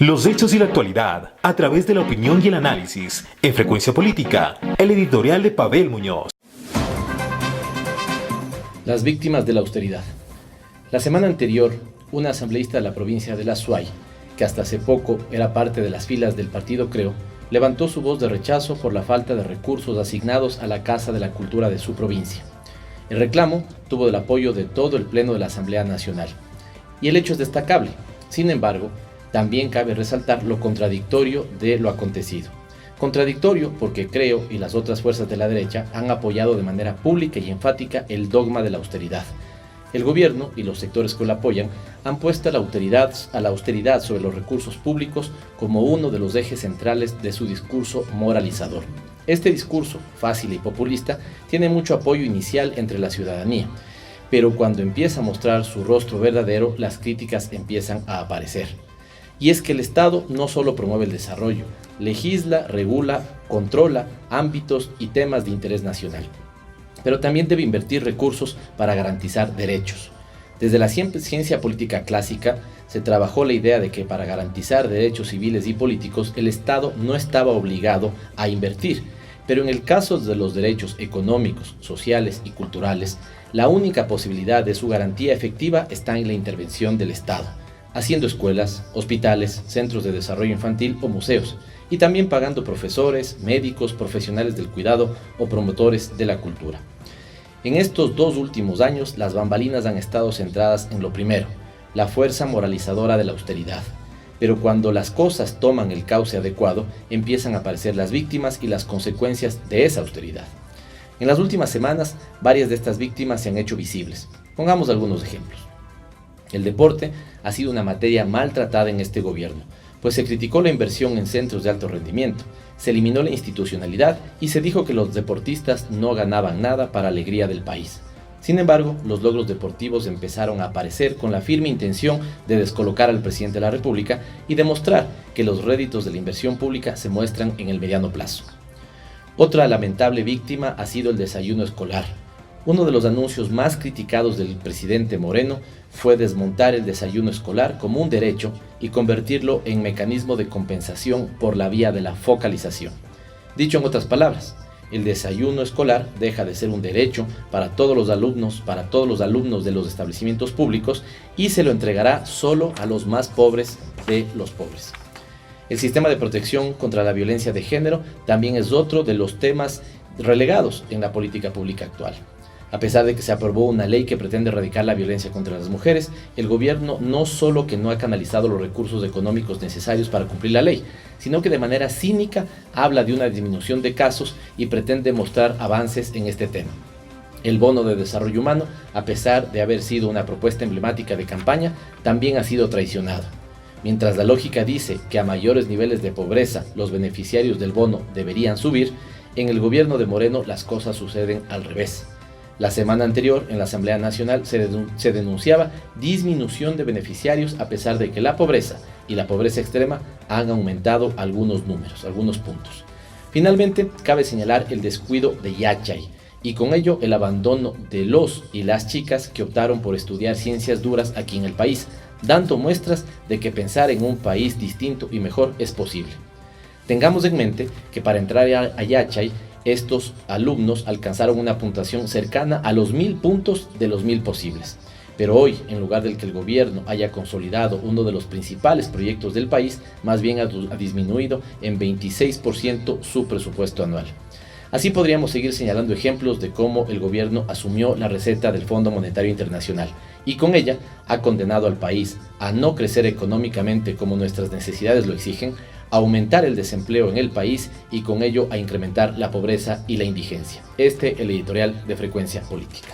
Los hechos y la actualidad, a través de la opinión y el análisis, en Frecuencia Política, el editorial de Pavel Muñoz. Las víctimas de la austeridad. La semana anterior, una asambleísta de la provincia de La Suay, que hasta hace poco era parte de las filas del partido Creo, levantó su voz de rechazo por la falta de recursos asignados a la Casa de la Cultura de su provincia. El reclamo tuvo el apoyo de todo el Pleno de la Asamblea Nacional. Y el hecho es destacable. Sin embargo, también cabe resaltar lo contradictorio de lo acontecido. Contradictorio porque Creo y las otras fuerzas de la derecha han apoyado de manera pública y enfática el dogma de la austeridad. El gobierno y los sectores que lo apoyan han puesto a la austeridad sobre los recursos públicos como uno de los ejes centrales de su discurso moralizador. Este discurso, fácil y populista, tiene mucho apoyo inicial entre la ciudadanía, pero cuando empieza a mostrar su rostro verdadero, las críticas empiezan a aparecer. Y es que el Estado no solo promueve el desarrollo, legisla, regula, controla ámbitos y temas de interés nacional, pero también debe invertir recursos para garantizar derechos. Desde la ciencia política clásica se trabajó la idea de que para garantizar derechos civiles y políticos el Estado no estaba obligado a invertir, pero en el caso de los derechos económicos, sociales y culturales, la única posibilidad de su garantía efectiva está en la intervención del Estado, haciendo escuelas, hospitales, centros de desarrollo infantil o museos, y también pagando profesores, médicos, profesionales del cuidado o promotores de la cultura. En estos 2 últimos años, las bambalinas han estado centradas en lo primero, la fuerza moralizadora de la austeridad. Pero cuando las cosas toman el cauce adecuado, empiezan a aparecer las víctimas y las consecuencias de esa austeridad. En las últimas semanas, varias de estas víctimas se han hecho visibles. Pongamos algunos ejemplos. El deporte ha sido una materia maltratada en este gobierno, pues se criticó la inversión en centros de alto rendimiento, se eliminó la institucionalidad y se dijo que los deportistas no ganaban nada para alegría del país. Sin embargo, los logros deportivos empezaron a aparecer con la firme intención de descolocar al presidente de la República y demostrar que los réditos de la inversión pública se muestran en el mediano plazo. Otra lamentable víctima ha sido el desayuno escolar. Uno de los anuncios más criticados del presidente Moreno fue desmontar el desayuno escolar como un derecho y convertirlo en mecanismo de compensación por la vía de la focalización. Dicho en otras palabras, el desayuno escolar deja de ser un derecho para todos los alumnos de los establecimientos públicos y se lo entregará solo a los más pobres de los pobres. El sistema de protección contra la violencia de género también es otro de los temas relegados en la política pública actual. A pesar de que se aprobó una ley que pretende erradicar la violencia contra las mujeres, el gobierno no solo que no ha canalizado los recursos económicos necesarios para cumplir la ley, sino que de manera cínica habla de una disminución de casos y pretende mostrar avances en este tema. El bono de desarrollo humano, a pesar de haber sido una propuesta emblemática de campaña, también ha sido traicionado. Mientras la lógica dice que a mayores niveles de pobreza los beneficiarios del bono deberían subir, en el gobierno de Moreno las cosas suceden al revés. La semana anterior, en la Asamblea Nacional, se denunciaba disminución de beneficiarios a pesar de que la pobreza y la pobreza extrema han aumentado algunos puntos. Finalmente, cabe señalar el descuido de Yachay y con ello el abandono de los y las chicas que optaron por estudiar ciencias duras aquí en el país, dando muestras de que pensar en un país distinto y mejor es posible. Tengamos en mente que para entrar a Yachay, estos alumnos alcanzaron una puntuación cercana a los 1000 puntos de los 1000 posibles. Pero hoy, en lugar del que el gobierno haya consolidado uno de los principales proyectos del país, más bien ha disminuido en 26% su presupuesto anual. Así podríamos seguir señalando ejemplos de cómo el gobierno asumió la receta del Fondo Monetario Internacional y con ella ha condenado al país a no crecer económicamente como nuestras necesidades lo exigen, a aumentar el desempleo en el país y con ello a incrementar la pobreza y la indigencia. El editorial de Frecuencia Política.